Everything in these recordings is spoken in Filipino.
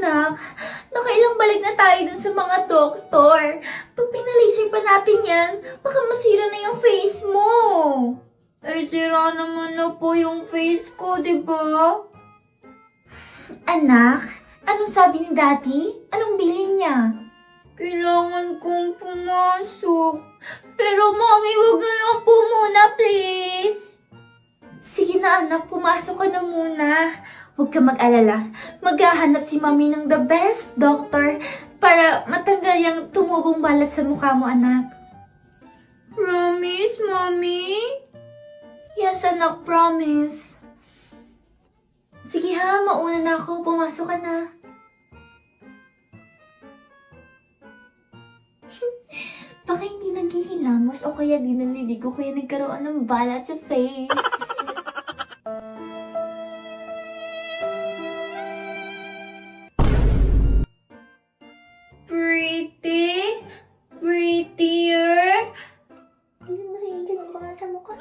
Anak, nakailang balik na tayo dun sa mga doktor. Pag pinalaser pa natin yan, baka masira na yung face mo. Eh, sira naman na po yung face ko, di ba? Anak, anong sabi ni Daddy? Anong bilin niya? Kailangan kong pumasok. Pero Mommy, wag na lang po muna, please. Sige na anak, pumasok ka na muna. Huwag ka mag-alala. Maghahanap si Mommy ng the best doctor para matanggal yung tumubong balat sa mukha mo, anak. Promise, Mommy? Yes, anak, promise. Sige ha, mauna na ako. Pumasok ka na. Baka hindi naghihilamos o kaya di naliligo kaya nagkaroon ng balat sa face. Pretty? Prettier? Hindi masigil ang balat sa mukha.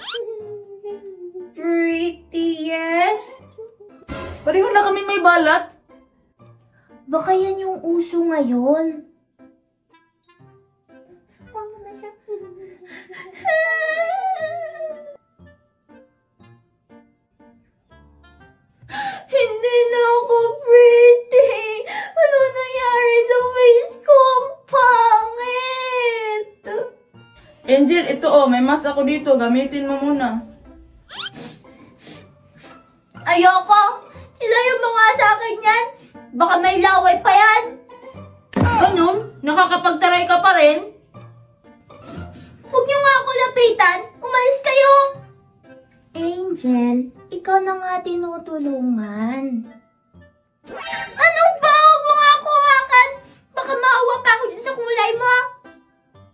Prettiest? Pareho na kami may balat. Baka yan yung uso ngayon. Hindi na ako pretty. Ano nangyari sa face ko? Ang pangit. Angel, ito may mask ako dito. Gamitin mo muna. Ayoko. Ilayo mo nga sa akin yan. Baka may laway pa yan. Ganun? Nakakapagtaray ka pa rin? Huwag niyo nga ako lapitan. Umalis kayo. Angel, ikaw na nga tinutulungan. Ano ba? Huwag mo nga ako hakan. Baka maawa pa ako din sa kulay mo.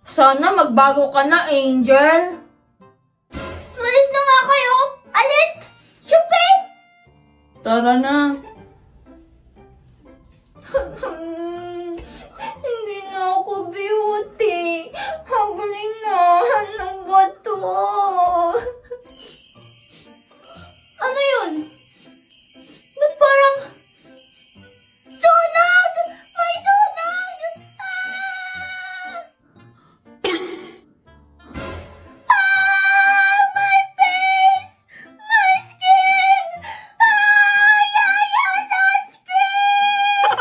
Sana magbago ka na, Angel. Umalis na nga kayo. Alis! Chupi! Tara na. Hindi na ako beauty. Hagaling na. Ano ba to? Ano yun? Ba't parang... Sunog! May sunog! My face! My skin! Yaya sunscreen!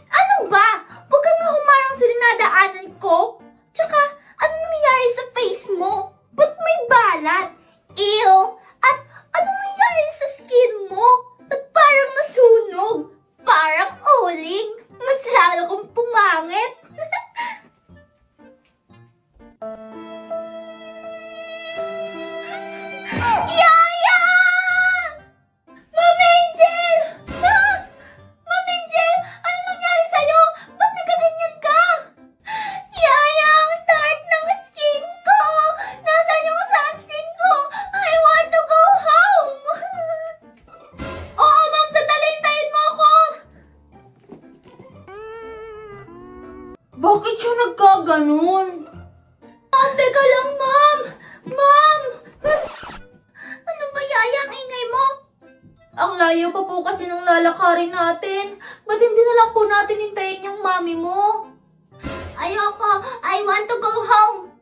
Ano ba? Huwag kang nga humarang sa dinadaanan ko. Tsaka, ano nangyayari sa face mo? Ba't may balat? Ew! At ano nangyayari sa skin mo? Ba't parang nasunog? Parang uling? Mas lalo kang pumangit. Yaya! Ma'am Angel! Ah! Ma'am Angel! Ano nangyari sa'yo? Ba't nagkaganyan ka? Yaya, ang dark ng skin ko! Nasaan yung sunscreen ko? I want to go home! Oo, ma'am, sandali, hintayin mo ako! Bakit siya nagkaganon? Teka lang, ma'am! Ma'am! Ano ba, Yaya, ang ingay mo? Ang layo pa po kasi ng lalakarin natin. Ba't hindi na lang po natin hintayin yung mami mo? Ayoko! I want to go home!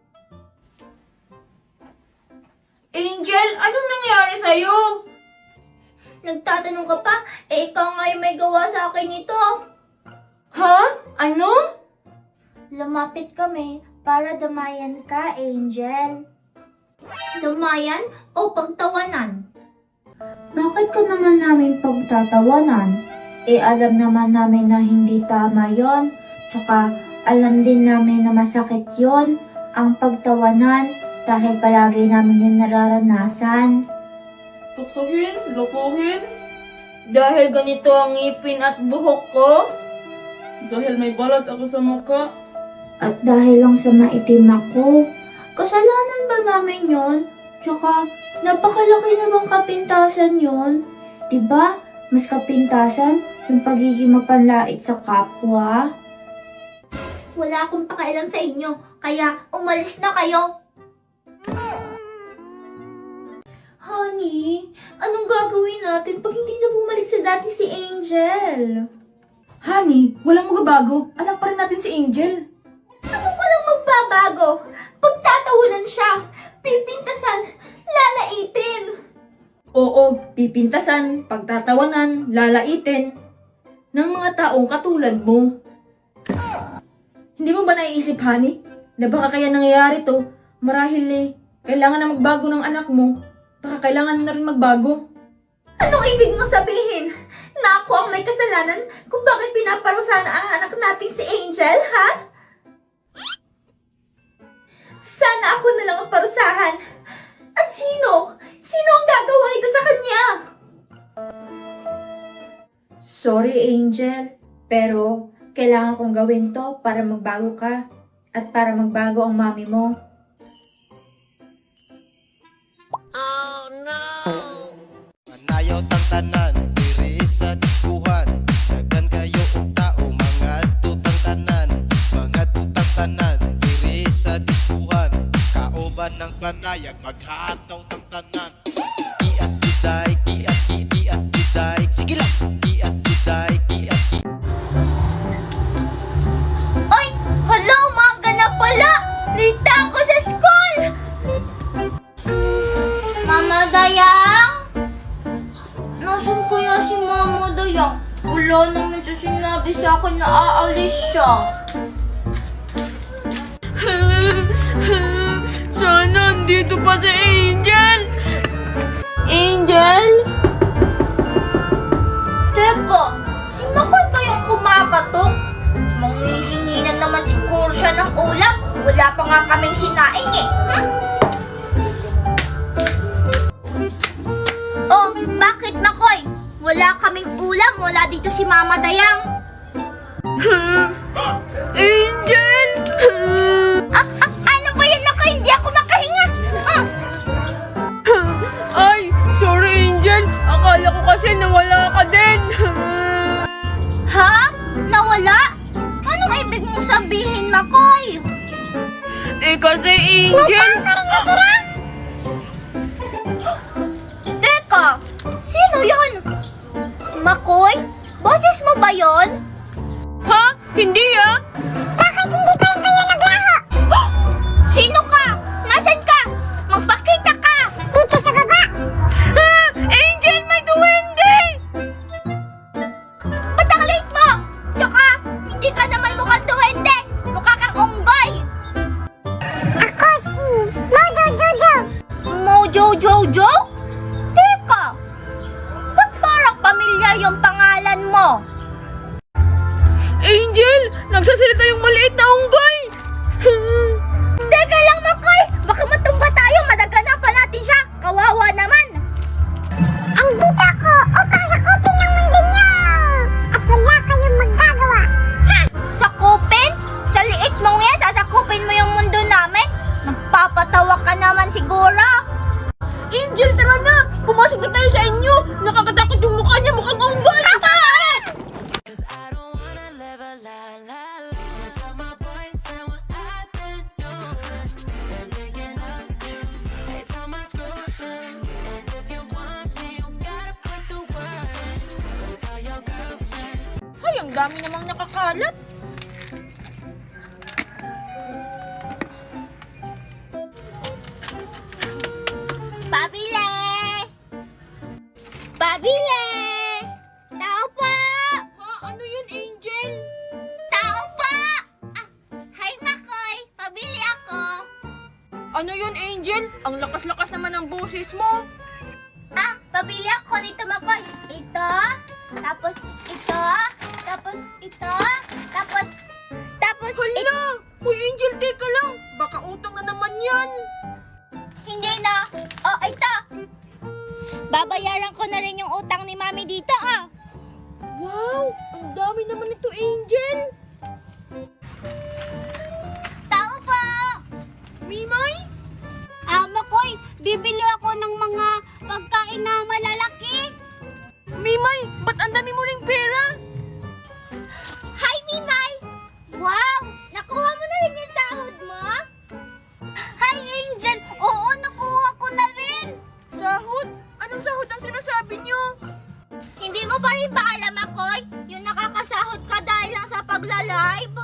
Angel, anong nangyari sa'yo? Nagtatanong ka pa? Eh, ikaw nga yung may gawa sa akin ito. Ha? Ano? Lumapit kami para damayan ka, Angel. Damayan o pagtawanan? Bakit ka naman namin pagtatawanan? Eh, alam naman namin na hindi tama yon. Tsaka, alam din namin na masakit yon ang pagtawanan dahil palagi namin yung nararanasan. Tuksohin? Lokohin? Dahil ganito ang ngipin at buhok ko? Dahil may balat ako sa mukha? At dahil lang sa maitim ako, kasalanan ba namin yon? Tsaka, napakalaki namang kapintasan yon. Diba? Mas kapintasan yung pagiging mapanlait sa kapwa. Wala akong pakialam sa inyo, kaya umalis na kayo. Hay Honey, anong gagawin natin pag hindi na bumalik sa dati si Angel? Honey, walang magbabago. Anak pa rin natin si Angel. Ano walang magbabago? Pagtatawanan siya, pipintasan, lalaitin. Oo, pipintasan, pagtatawanan, lalaitin ng mga taong katulad mo. Hindi mo ba naiisip, honey, na baka kaya nangyayari to, marahil kailangan na magbago ng anak mo, baka kailangan na rin magbago. Anong ibig mong sabihin? Na ako ang may kasalanan kung bakit pinaparusahan ang anak nating si Angel, ha? Sana ako na lang ang parusahan. At sino? Sino ang gagawa nito sa kanya? Sorry, Angel, pero kailangan kong gawin to para magbago ka at para magbago ang mami mo. Manayaw tang tanan, diri sa diskuhan. Daghan kayo og tao, mga tutang tanan. Mga tutang tanan, diri sa diskuhan. Kauban ng panayag, maghataw tang tanan. Kiat juday, kiat juday. Sige lang, kiat juday, kiat. Ay! Hala, umaga na pala! Late na ako sa school! Mama Dayang? Nasaan kaya si Mama Dayang? Wala naman siya sinabi sa akin na aalis siya. Sana andito pa si Angel! Angel? Teka, si Makoy kayang kumakatok? Manghihingi na naman siguro siya ng ulam. Wala pa nga kaming sinaing eh. Oh, bakit Makoy? Wala kaming ulam mula dito si Mama Dayang. Angel! Ano ba yan Makoy? Hindi ako makahinga. Ay, sorry Angel. Akala ko kasi nawala ka din. Ha? Nawala? Anong ibig mong sabihin Makoy? Kasi Angel... Teka, sino yon? Makoy? Boses mo ba yon? Ha? Hindi ah! Bakit hindi pa rin kayo naglaho? Sino ka? Nasaan ka? Magpakita ka! Dito sa baba! Angel, may duwende! Ba't ang late mo? Tsaka, hindi ka naman mukhang duwende! Mukha kang unggoy! Ako si Mojo Jojo! Mojo Jojo? Teka! Ba't parang pamilyar yung pangalan mo? Angel, nagsasalita yung maliit na unggoy! Teka lang, Makoy! Baka matumba tayo, madaganapan natin siya! Kawawa naman! Ang dita ko upang sakupin ang mundo niyo! At wala kayong magagawa! Ha? Sakupin? Sa liit mong yan, sasakupin mo yung mundo namin? Nagpapatawa ka naman siguro! Angel, tara na! Pumasok na tayo sa inyo! Nakakatakot yung mukha niya, mukhang unggoy! Ay, ang dami namang nakakalat! Pabile! Pabile! Tao po! Ha? Ano yun, Angel? Tao po! Hi, Makoy! Pabili ako! Ano yun, Angel? Ang lakas-lakas naman ng boses mo! Pabili ako nito, Makoy. Ito, tapos ito, tapos ito, tapos Hala! Uy, Angel, teka lang! Baka utang na naman yan! hindi na. Oh, ito. Babayaran ko na rin yung utang ni Mami dito, Wow! Ang dami naman ito, Angel! Tao po! Mimay? Makoy, bibili ako ng mga pagkain na malalaki. Mimay, ba't ang dami mo ring pera? Hi, Mimay! Wow! Nakuha mo na rin yung sahod mo? Hi, Angel! Oo, nakuha ko na rin! Sahod? mo ba rin ba alam, Akoy? Yung nakakasahod ka dahil lang sa pagla-live?